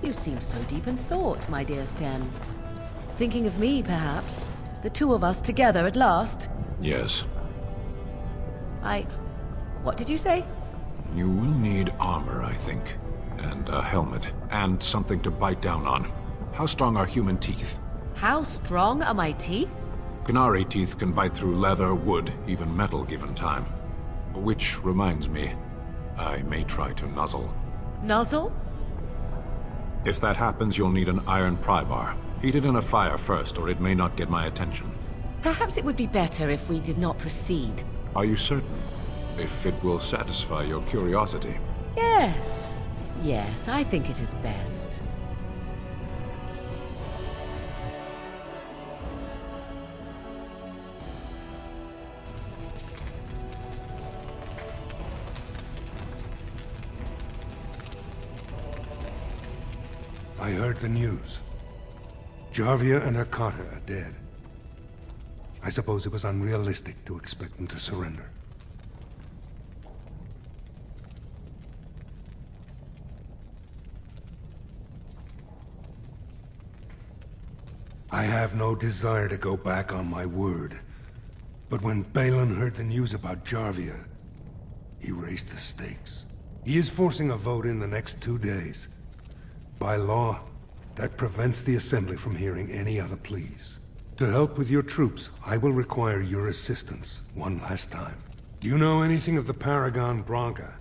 You seem so deep in thought, my dear Sten. Thinking of me, perhaps? The two of us together at last? Yes. What did you say? You will need armor, I think. And a helmet. And something to bite down on. How strong are human teeth? How strong are my teeth? Qunari teeth can bite through leather, wood, even metal given time. Which reminds me, I may try to nuzzle. Nuzzle? If that happens, you'll need an iron pry bar. Heat it in a fire first, or it may not get my attention. Perhaps it would be better if we did not proceed. Are you certain? If it will satisfy your curiosity. Yes. Yes, I think it is best. I heard the news. Jarvia and Hakata are dead. I suppose it was unrealistic to expect them to surrender. I have no desire to go back on my word. But when Balin heard the news about Jarvia, he raised the stakes. He is forcing a vote in the next 2 days. By law, that prevents the Assembly from hearing any other pleas. To help with your troops, I will require your assistance one last time. Do you know anything of the Paragon Branka?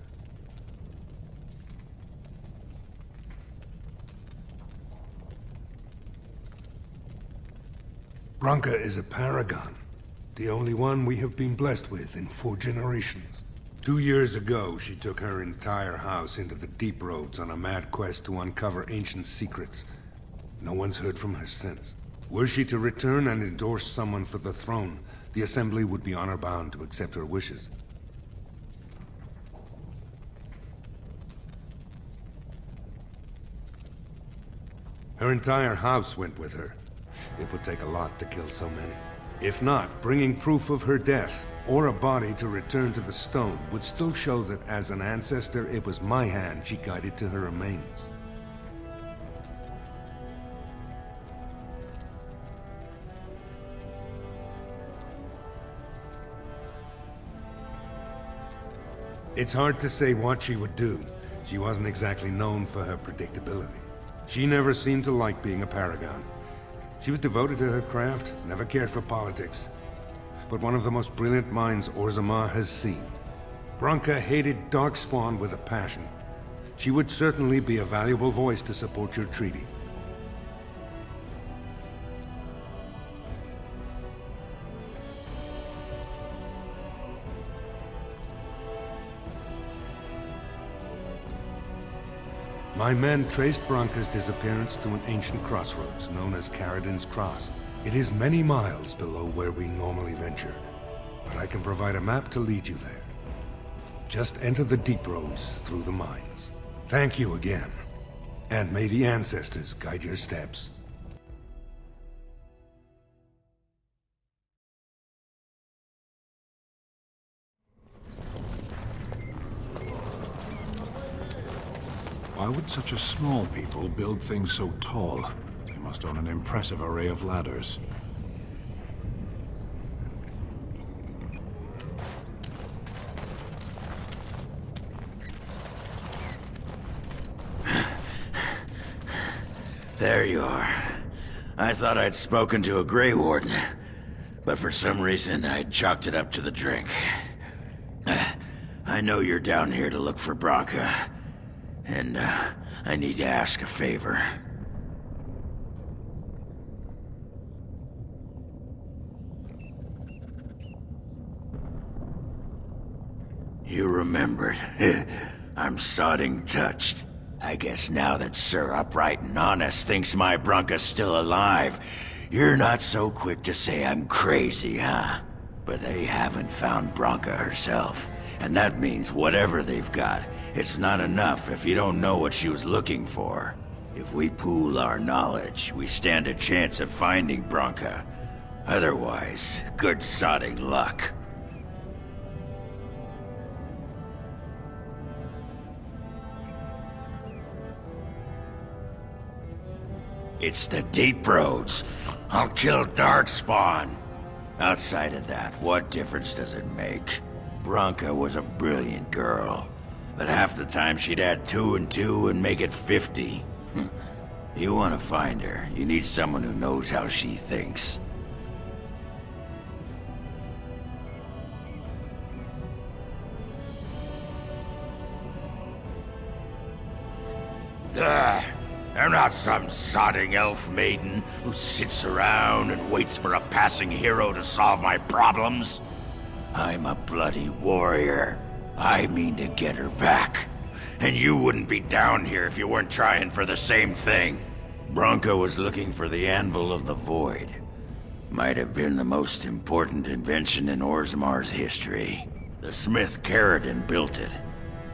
Branka is a paragon, the only one we have been blessed with in 4 generations. 2 years ago, she took her entire house into the Deep Roads on a mad quest to uncover ancient secrets. No one's heard from her since. Were she to return and endorse someone for the throne, the Assembly would be honor-bound to accept her wishes. Her entire house went with her. It would take a lot to kill so many. If not, bringing proof of her death, or a body to return to the stone, would still show that as an ancestor, it was my hand she guided to her remains. It's hard to say what she would do. She wasn't exactly known for her predictability. She never seemed to like being a paragon. She was devoted to her craft, never cared for politics. But one of the most brilliant minds Orzammar has seen. Branka hated Darkspawn with a passion. She would certainly be a valuable voice to support your treaty. My men traced Branka's disappearance to an ancient crossroads known as Caridin's Cross. It is many miles below where we normally venture, but I can provide a map to lead you there. Just enter the Deep Roads through the mines. Thank you again, and may the ancestors guide your steps. Why would such a small people build things so tall? They must own an impressive array of ladders. There you are. I thought I'd spoken to a Grey Warden, but for some reason I chalked it up to the drink. I know you're down here to look for Branka, and I need to ask a favor. You remembered. I'm sodding touched. I guess now that Sir Upright and Honest thinks my Branka's still alive, you're not so quick to say I'm crazy, huh? But they haven't found Branka herself, and that means whatever they've got, it's not enough if you don't know what she was looking for. If we pool our knowledge, we stand a chance of finding Branka. Otherwise, good sodding luck. It's the Deep Roads. I'll kill Darkspawn. Outside of that, what difference does it make? Branka was a brilliant girl, but half the time she'd add 2 and 2 and make it 50. You want to find her, you need someone who knows how she thinks. I'm not some sodding elf maiden who sits around and waits for a passing hero to solve my problems. I'm a bloody warrior. I mean to get her back. And you wouldn't be down here if you weren't trying for the same thing. Branka was looking for the Anvil of the Void. Might have been the most important invention in Orzammar's history. The smith Caridin built it.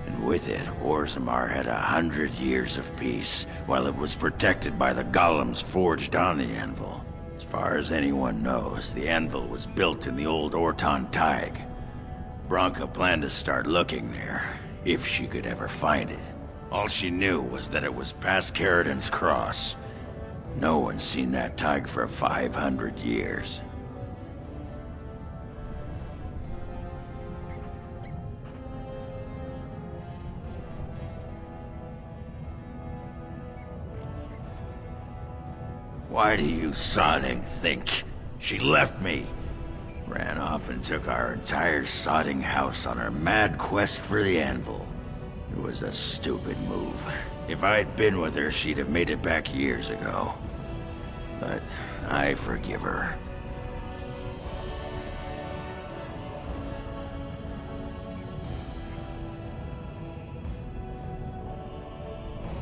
And with it, Orzammar had 100 years of peace, while it was protected by the golems forged on the anvil. As far as anyone knows, the anvil was built in the old Orton Tig. Branka planned to start looking there, if she could ever find it. All she knew was that it was past Caridin's cross. No one's seen that Tig for 500 years. Why do you sodding think? She left me. Ran off and took our entire sodding house on her mad quest for the anvil. It was a stupid move. If I'd been with her, she'd have made it back years ago. But I forgive her.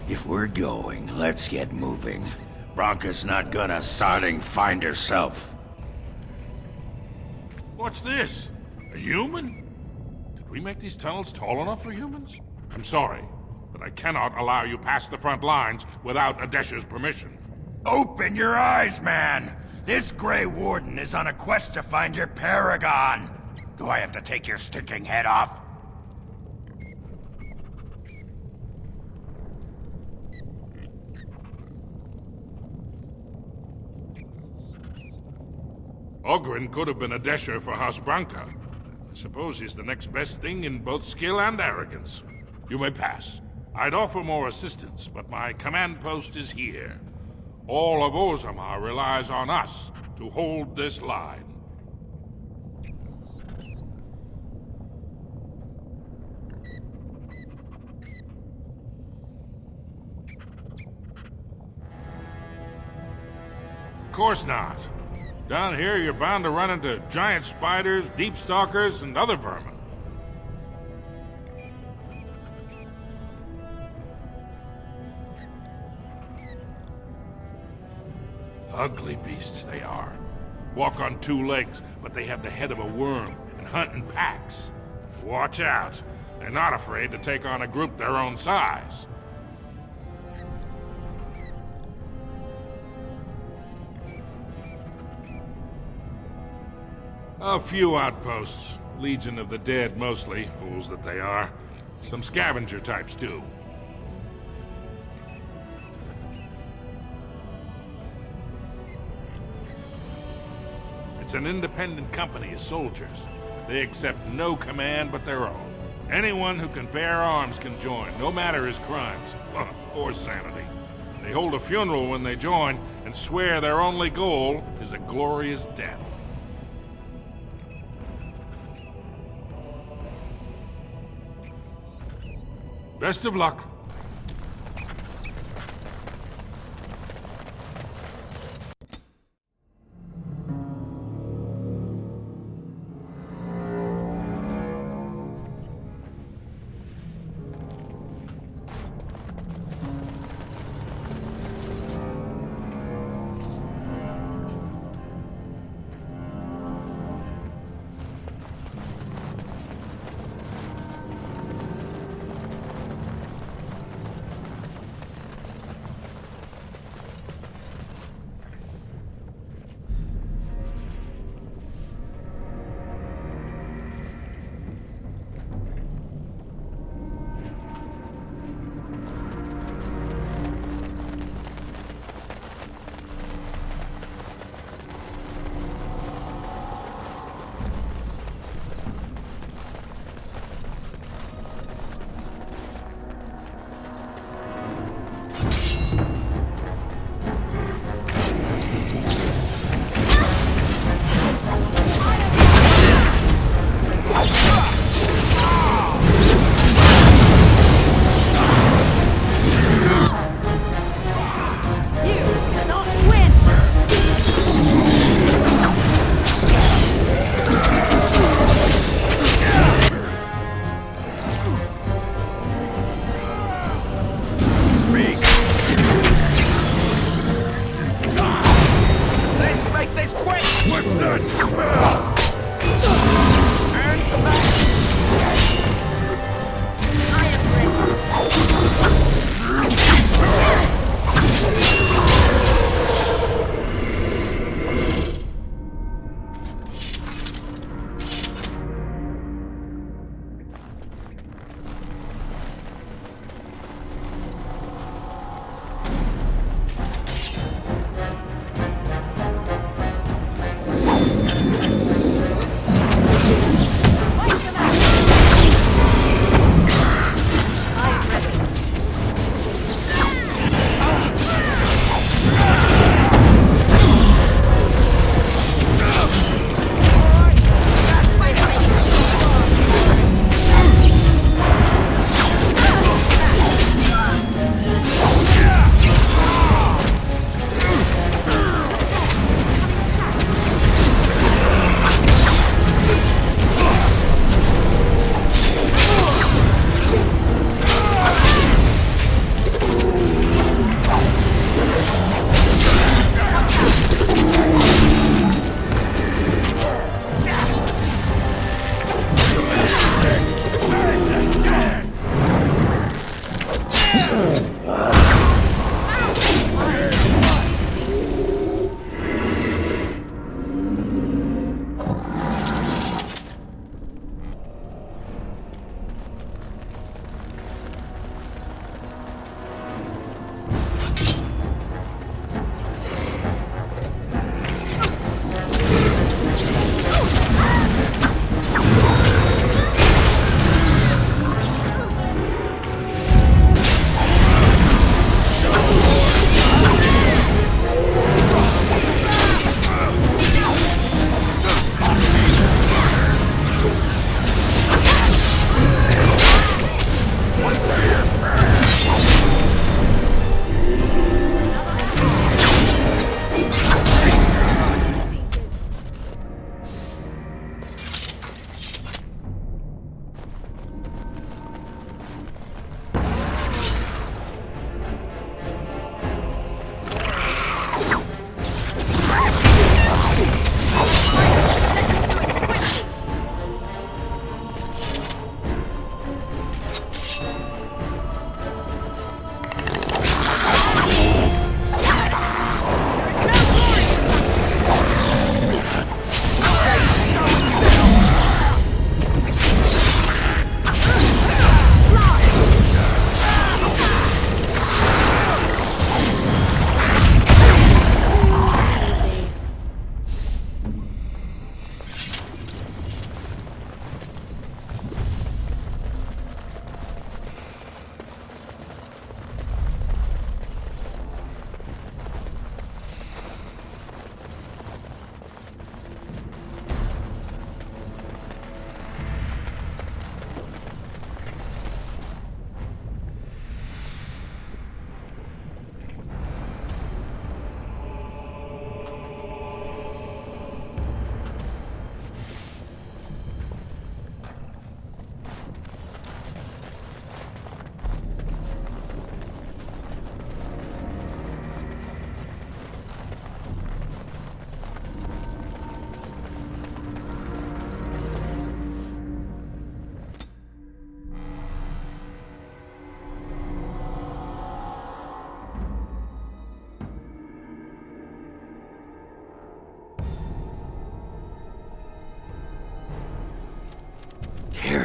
If we're going, let's get moving. Branka's not gonna sodding find herself. What's this? A human? Did we make these tunnels tall enough for humans? I'm sorry, but I cannot allow you past the front lines without Adesha's permission. Open your eyes, man! This Grey Warden is on a quest to find your paragon. Do I have to take your stinking head off? Oghren could have been Adesha for House Branka. I suppose he's the next best thing in both skill and arrogance. You may pass. I'd offer more assistance, but my command post is here. All of Orzammar relies on us to hold this line. Of course not. Down here, you're bound to run into giant spiders, deep stalkers, and other vermin. Ugly beasts they are. Walk on 2 legs, but they have the head of a worm and hunt in packs. Watch out. They're not afraid to take on a group their own size. A few outposts. Legion of the Dead, mostly. Fools that they are. Some scavenger types, too. It's an independent company of soldiers. They accept no command but their own. Anyone who can bear arms can join, no matter his crimes. Or sanity. They hold a funeral when they join, and swear their only goal is a glorious death. Best of luck.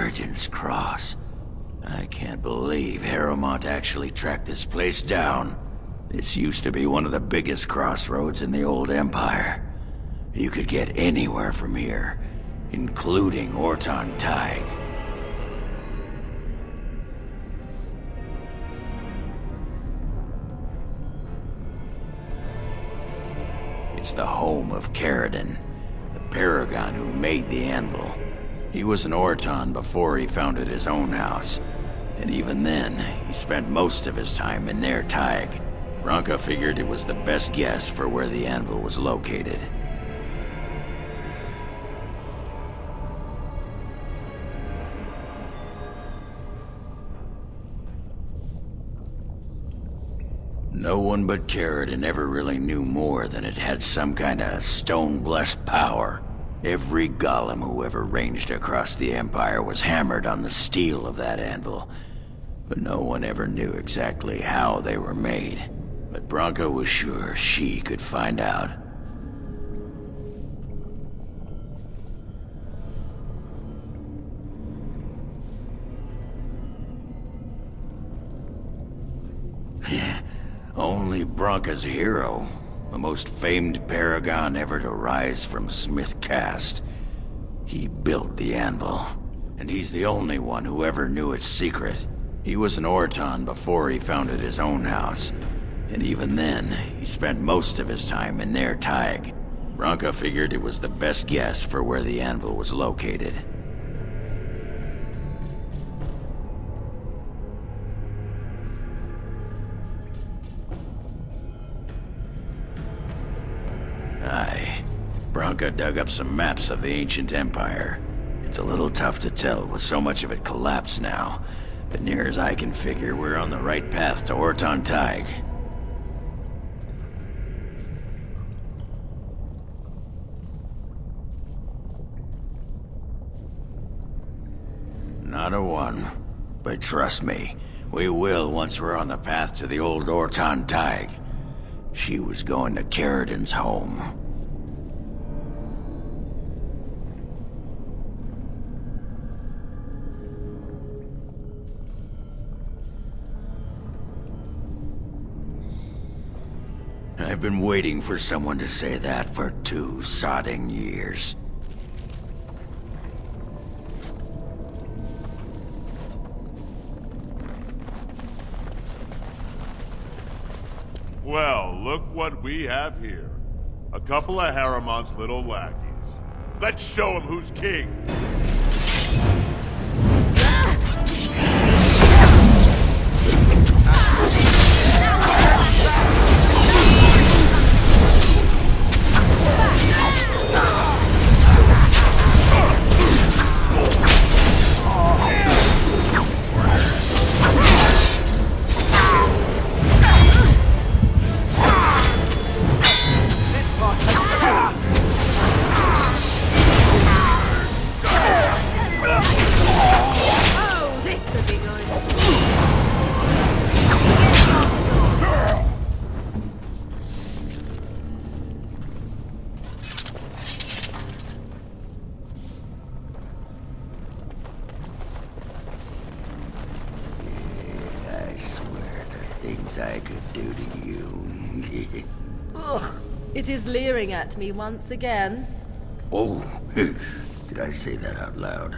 Caridin's Cross. I can't believe Harrowmont actually tracked this place down. This used to be one of the biggest crossroads in the old Empire. You could get anywhere from here, including Orton Thaig. It's the home of Caridin, the Paragon who made the anvil. He was an Orton before he founded his own house, and even then, he spent most of his time in Nair Thaig. Branka figured it was the best guess for where the anvil was located. No one but Caridin ever really knew more than it had some kind of stone-blessed power. Every golem who ever ranged across the Empire was hammered on the steel of that anvil, but no one ever knew exactly how they were made. But Branka was sure she could find out. Only Branka's hero, the most famed paragon ever to rise from Smith Cast. He built the anvil, and he's the only one who ever knew its secret. He was an Orton before he founded his own house, and even then, he spent most of his time in Nair Thaig. Branka figured it was the best guess for where the anvil was located. Branka dug up some maps of the ancient empire. It's a little tough to tell with so much of it collapsed now, but near as I can figure, we're on the right path to Orton Thaig. Not a one. But trust me, we will once we're on the path to the old Orton Thaig. She was going to Caridin's home. I've been waiting for someone to say that for 2 sodding years. Well, look what we have here. A couple of Harrowmont's little lackeys. Let's show them who's king. I could do to you. Ugh, it is leering at me once again. Oh, did I say that out loud?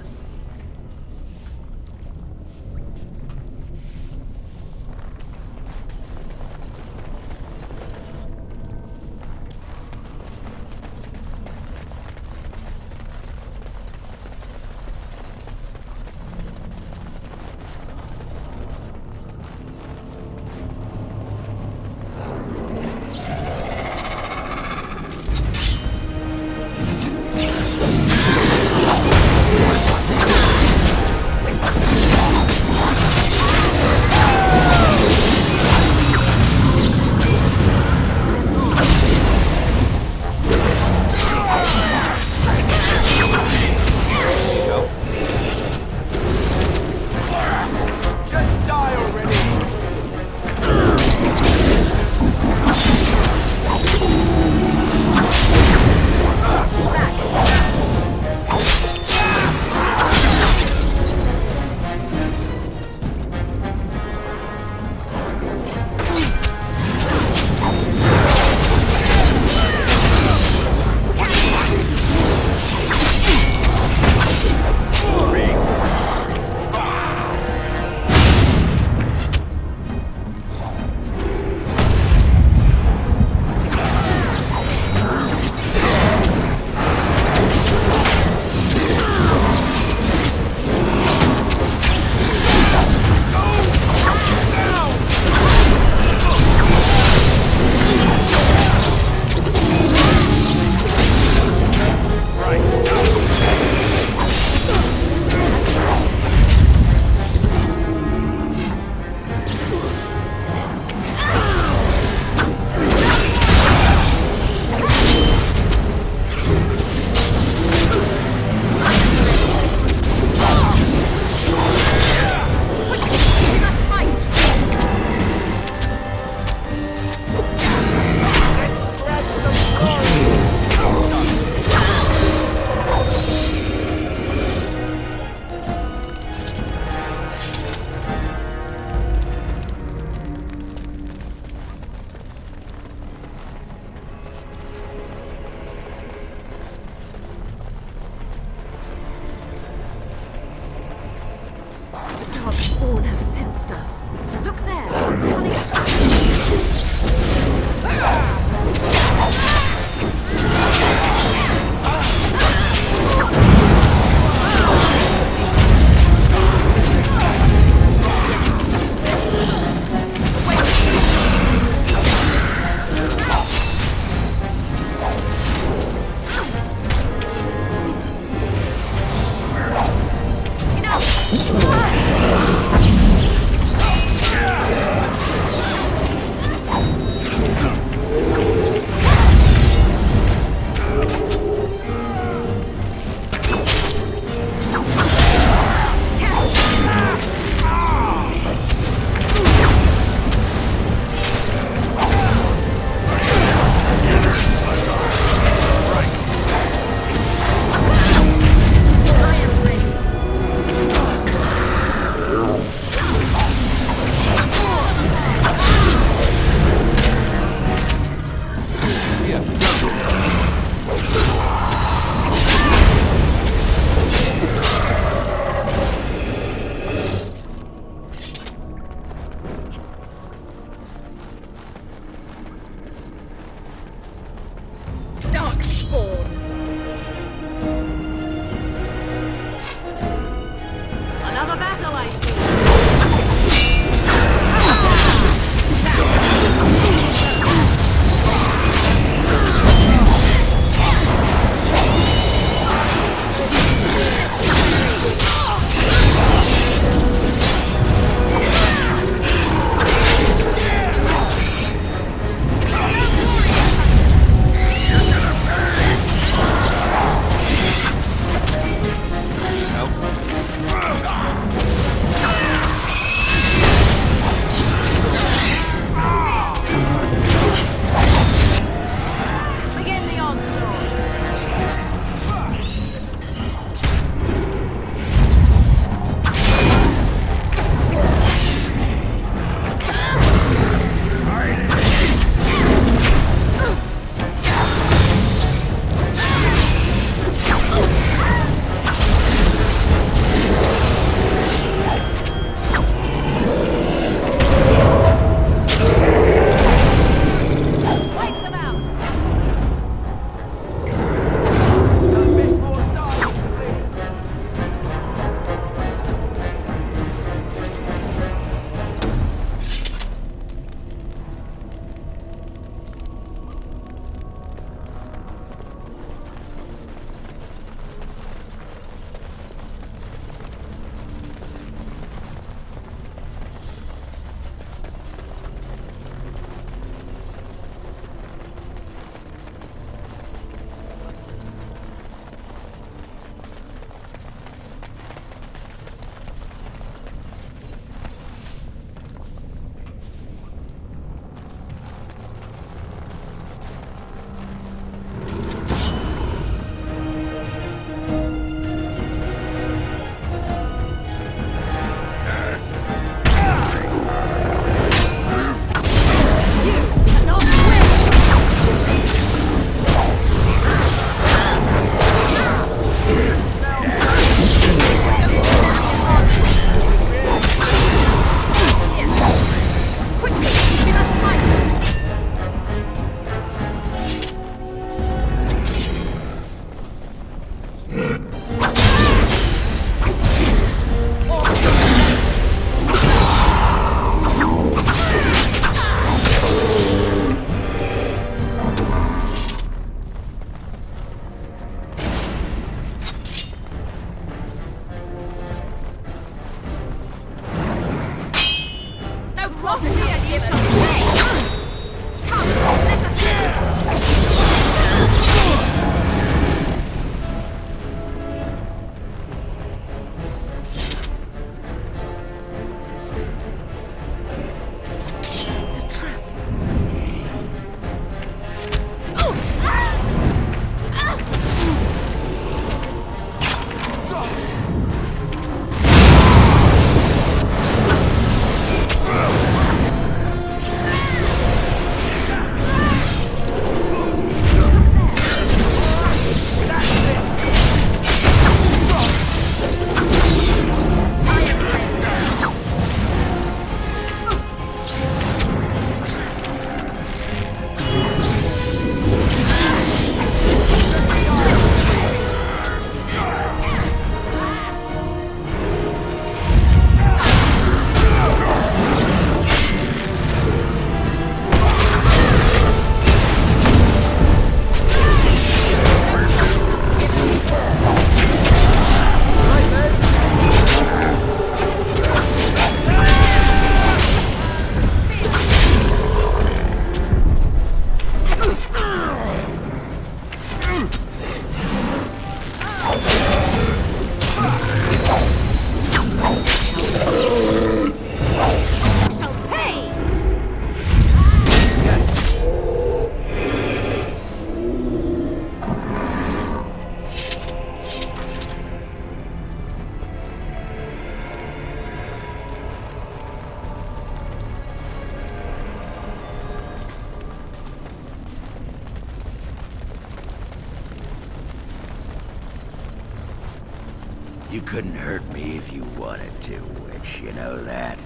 You couldn't hurt me if you wanted to, Witch. You know that.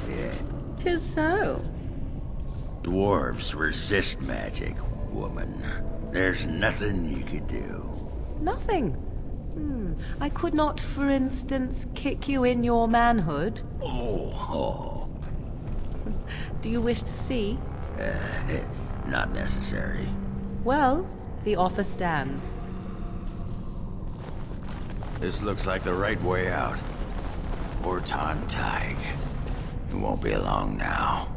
Tis so. Dwarves resist magic, woman. There's nothing you could do. Nothing. I could not, for instance, kick you in your manhood. Oh. Do you wish to see? Not necessary. Well, the offer stands. This looks like the right way out. Orton Tig. It won't be long now.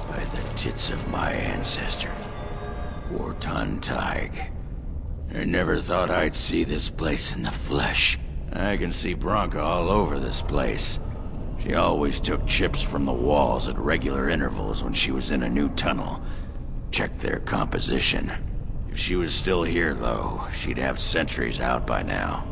By the tits of my ancestors. Orton Tig. I never thought I'd see this place in the flesh. I can see Branka all over this place. She always took chips from the walls at regular intervals when she was in a new tunnel. Checked their composition. If she was still here, though, she'd have sentries out by now.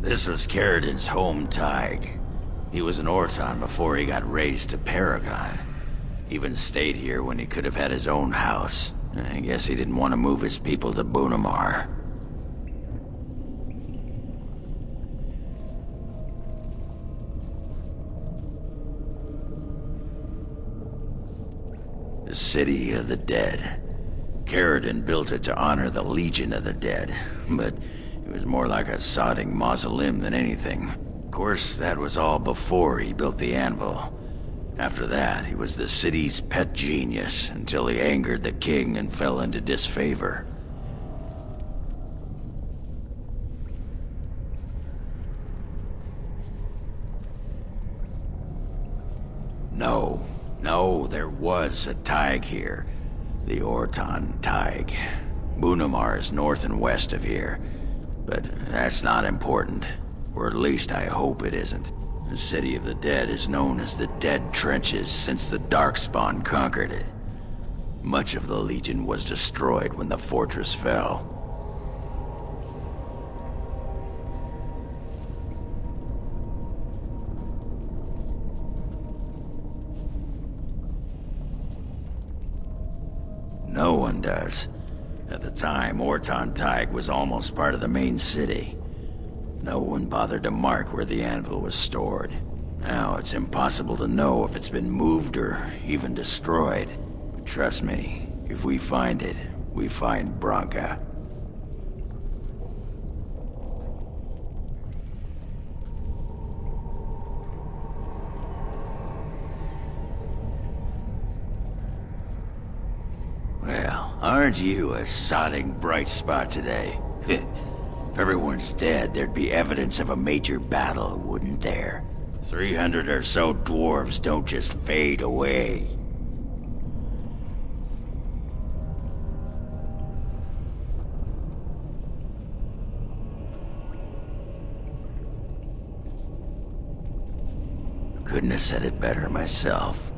This was Caridin's home, Tig. He was an Orton before he got raised to Paragon. Even stayed here when he could have had his own house. I guess he didn't want to move his people to Bunamar. The City of the Dead. Caridin built it to honor the Legion of the Dead, but it was more like a sodding mausoleum than anything. Of course, that was all before he built the anvil. After that, he was the city's pet genius until he angered the king and fell into disfavor. No, there was a Tig here. The Orton Tig. Bunamar is north and west of here. But that's not important. Or at least I hope it isn't. The City of the Dead is known as the Dead Trenches since the Darkspawn conquered it. Much of the Legion was destroyed when the fortress fell. No one does. At the time, Orton Tig was almost part of the main city. No one bothered to mark where the anvil was stored. Now it's impossible to know if it's been moved or even destroyed. But trust me, if we find it, we find Branka. Well, aren't you a sodding bright spot today? If everyone's dead, there'd be evidence of a major battle, wouldn't there? 300 or so dwarves don't just fade away. Couldn't have said it better myself.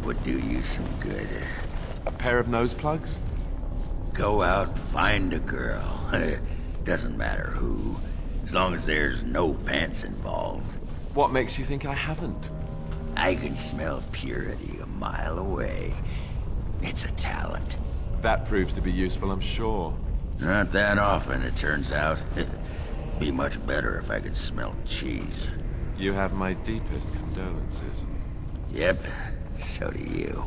Would do you some good. A pair of nose plugs? Go out, find a girl. Doesn't matter who, as long as there's no pants involved. What makes you think I haven't? I can smell purity a mile away. It's a talent. That proves to be useful, I'm sure. Not that often, it turns out. Be much better if I could smell cheese. You have my deepest condolences. Yep. So do you.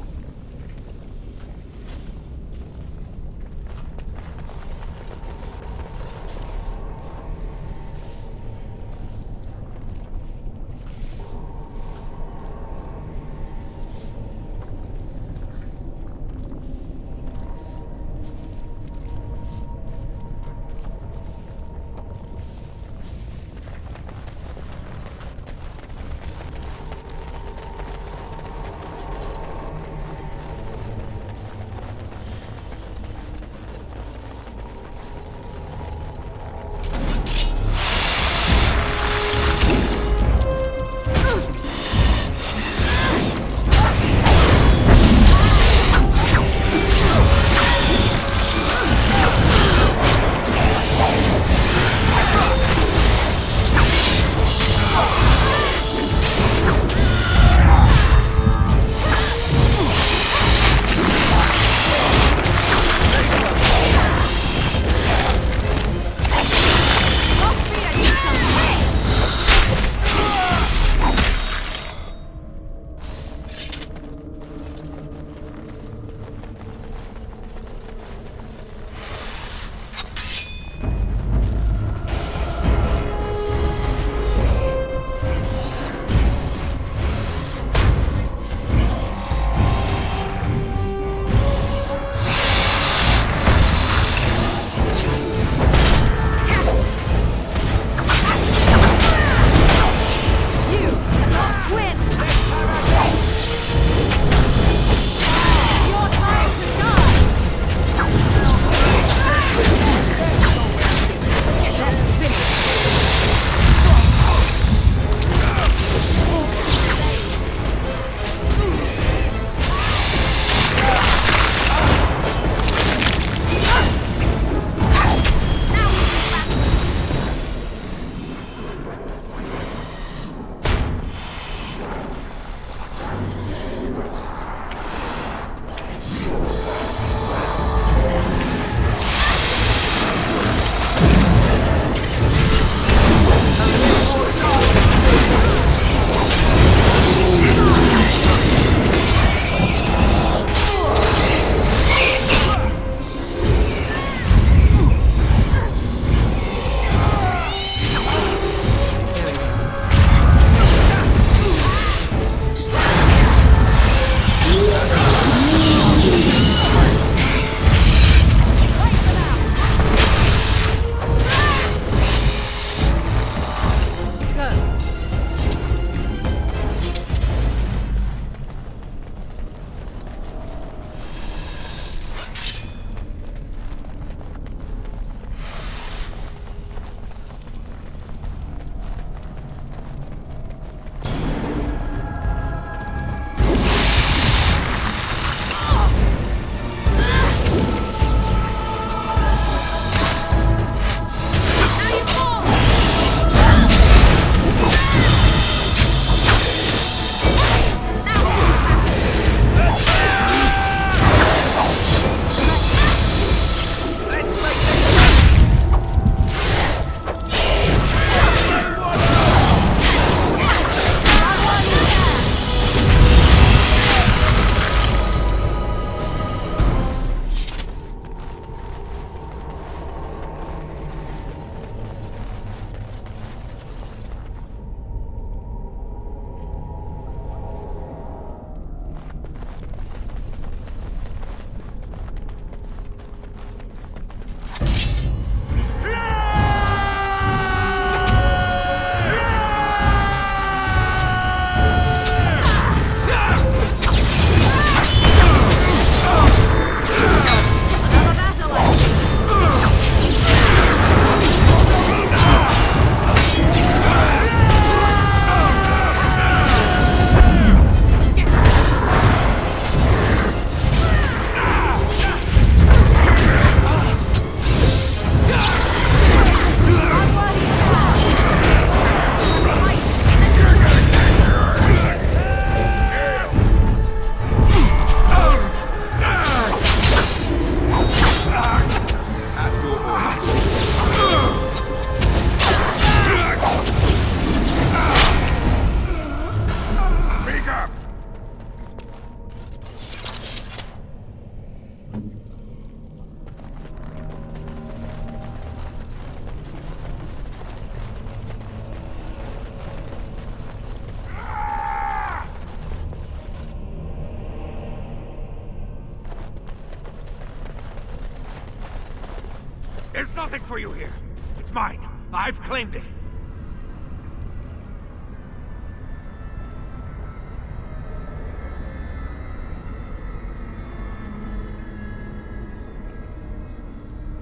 There's nothing for you here. It's mine. I've claimed it.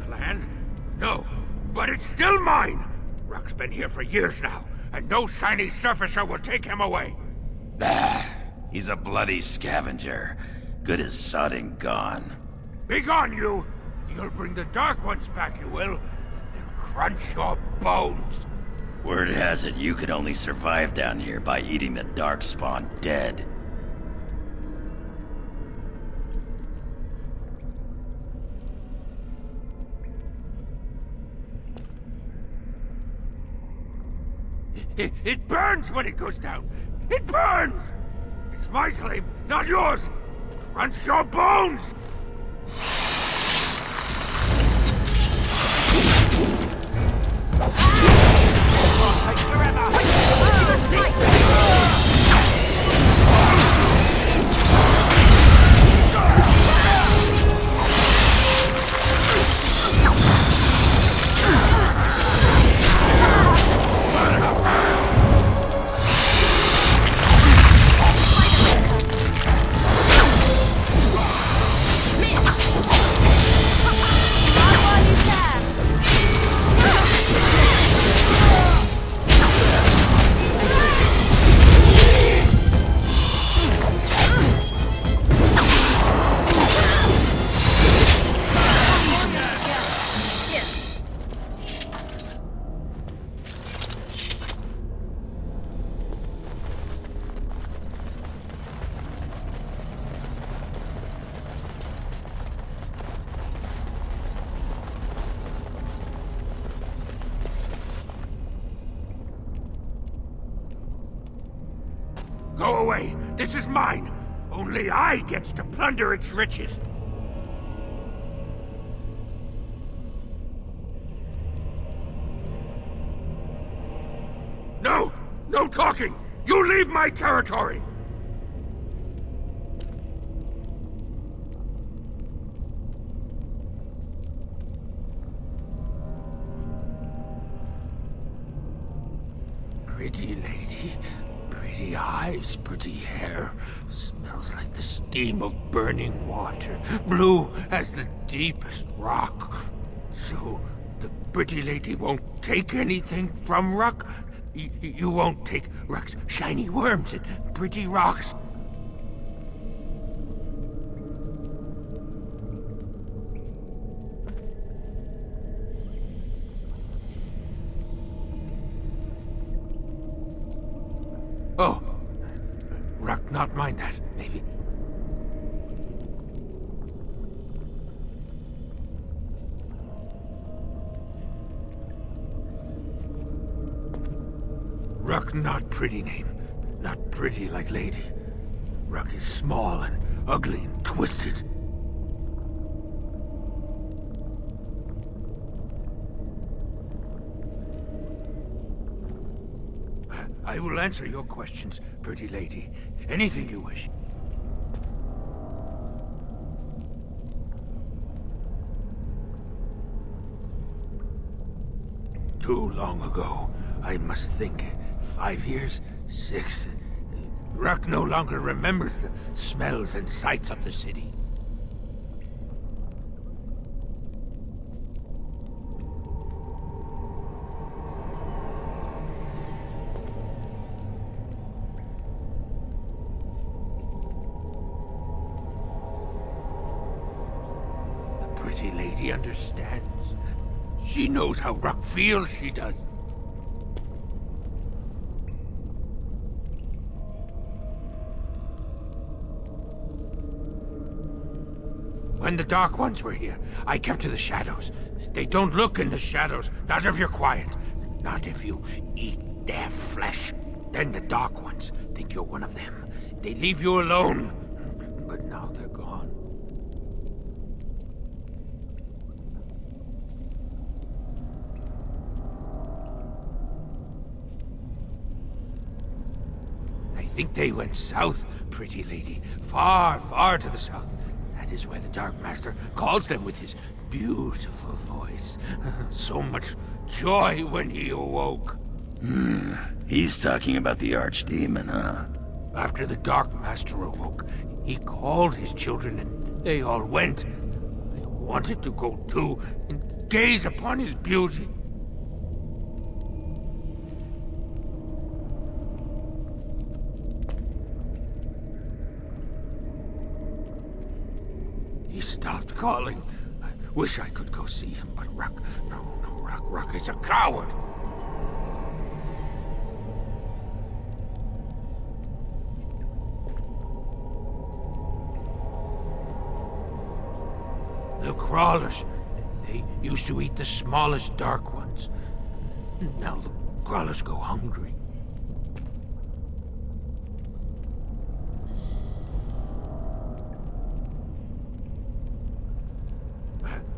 The land? No. But it's still mine! Rock's been here for years now, and no shiny surfacer will take him away. Bah, he's a bloody scavenger. Good as sodding gone. Be gone, you! You'll bring the Dark Ones back, you will. They'll crunch your bones. Word has it you could only survive down here by eating the Darkspawn dead. It burns when it goes down. It burns! It's my claim, not yours. Crunch your bones! Go away! This is mine! Only I gets to plunder its riches! No! No talking! You leave my territory! Pretty lady. Pretty eyes, pretty hair. Smells like the steam of burning water. Blue as the deepest rock. So, the pretty lady won't take anything from Rock? You won't take Rock's shiny worms and pretty rocks? Oh, Rock not mind that, maybe. Rock not pretty name, not pretty like lady. Rock is small and ugly and twisted. I will answer your questions, pretty lady. Anything you wish. Too long ago. I must think. 5 years? 6? Rock no longer remembers the smells and sights of the city. Pretty lady understands. She knows how Rock feels, she does. When the Dark Ones were here, I kept to the shadows. They don't look in the shadows, not if you're quiet. Not if you eat their flesh. Then the Dark Ones think you're one of them. They leave you alone. But now they're gone. I think they went south, pretty lady. Far, far to the south. That is where the Dark Master calls them with his beautiful voice. So much joy when he awoke. He's talking about the Archdemon, huh? After the Dark Master awoke, he called his children and they all went. They wanted to go too and gaze upon his beauty. He stopped calling. I wish I could go see him, but Rock is a coward. The crawlers, they used to eat the smallest dark ones. Now the crawlers go hungry.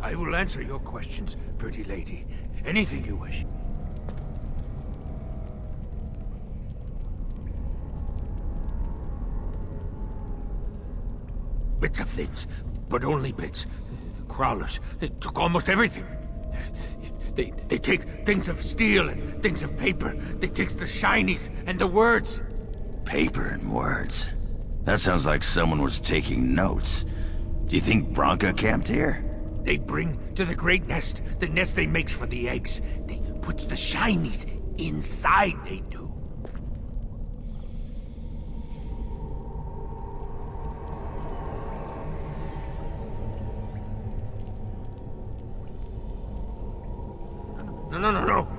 I will answer your questions, pretty lady. Anything you wish. Bits of things, but only bits. The crawlers took almost everything. They take things of steel and things of paper. They take the shinies and the words. Paper and words. That sounds like someone was taking notes. Do you think Branka camped here? They bring to the great nest, the nest they makes for the eggs. They puts the shinies inside, they do.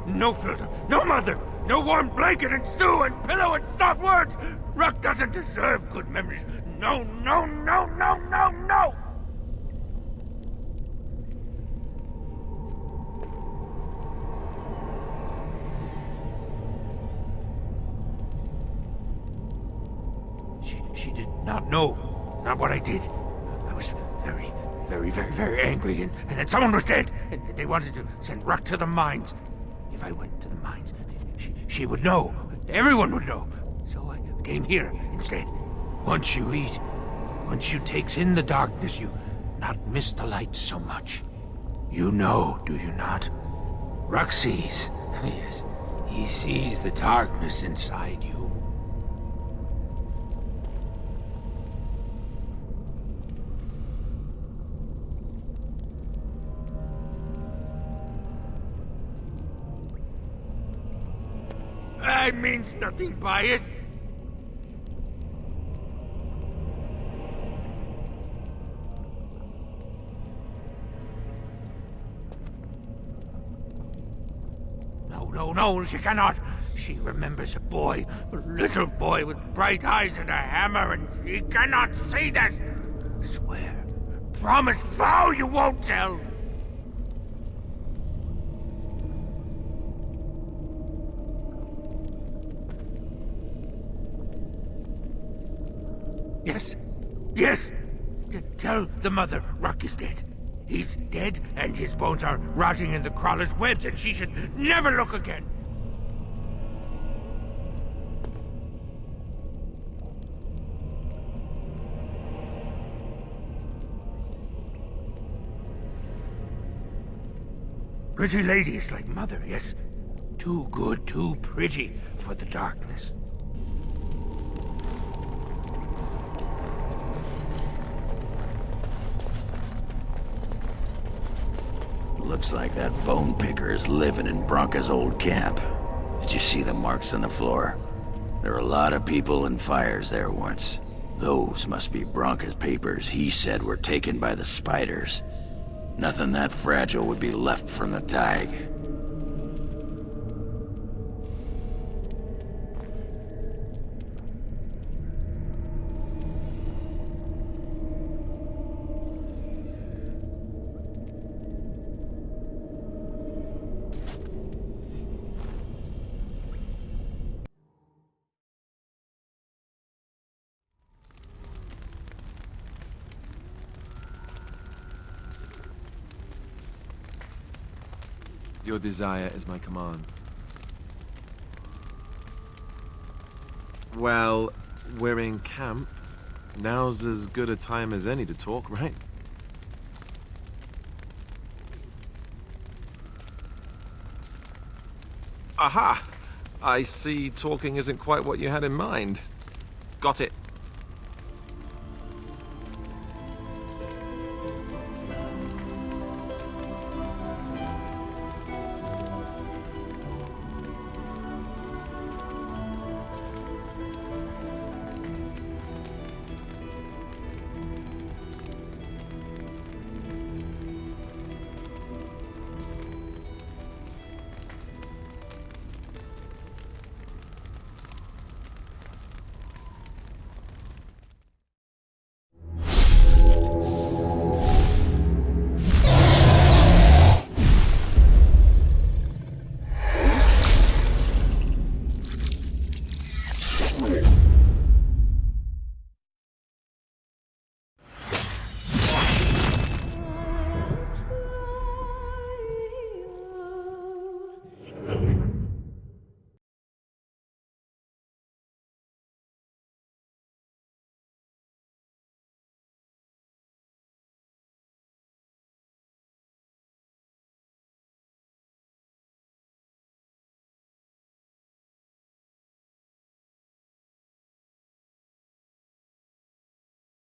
No filter, no mother, no warm blanket and stew and pillow and soft words. Rock doesn't deserve good memories. No. She did not know, not what I did. I was very angry, and then someone was dead, and they wanted to send Rock to the mines. If I went to the mines, she would know. Everyone would know. So I came here instead. Once you eat, once you takes in the darkness, you not miss the light so much. You know, do you not? Rock sees. Yes, he sees the darkness inside you. I means nothing by it. No, she cannot. She remembers a boy, a little boy with bright eyes and a hammer, and she cannot see this. Swear, promise, vow you won't tell. Yes. Tell the mother Rock is dead. He's dead, and his bones are rotting in the crawler's webs, and she should never look again. Pretty lady is like mother, yes. Too good, too pretty for the darkness. Looks like that bone picker is living in Branka's old camp. Did you see the marks on the floor? There were a lot of people and fires there once. Those must be Branka's papers he said were taken by the spiders. Nothing that fragile would be left from the tag. Your desire is my command. Well, we're in camp. Now's as good a time as any to talk, right? Aha! I see talking isn't quite what you had in mind. Got it.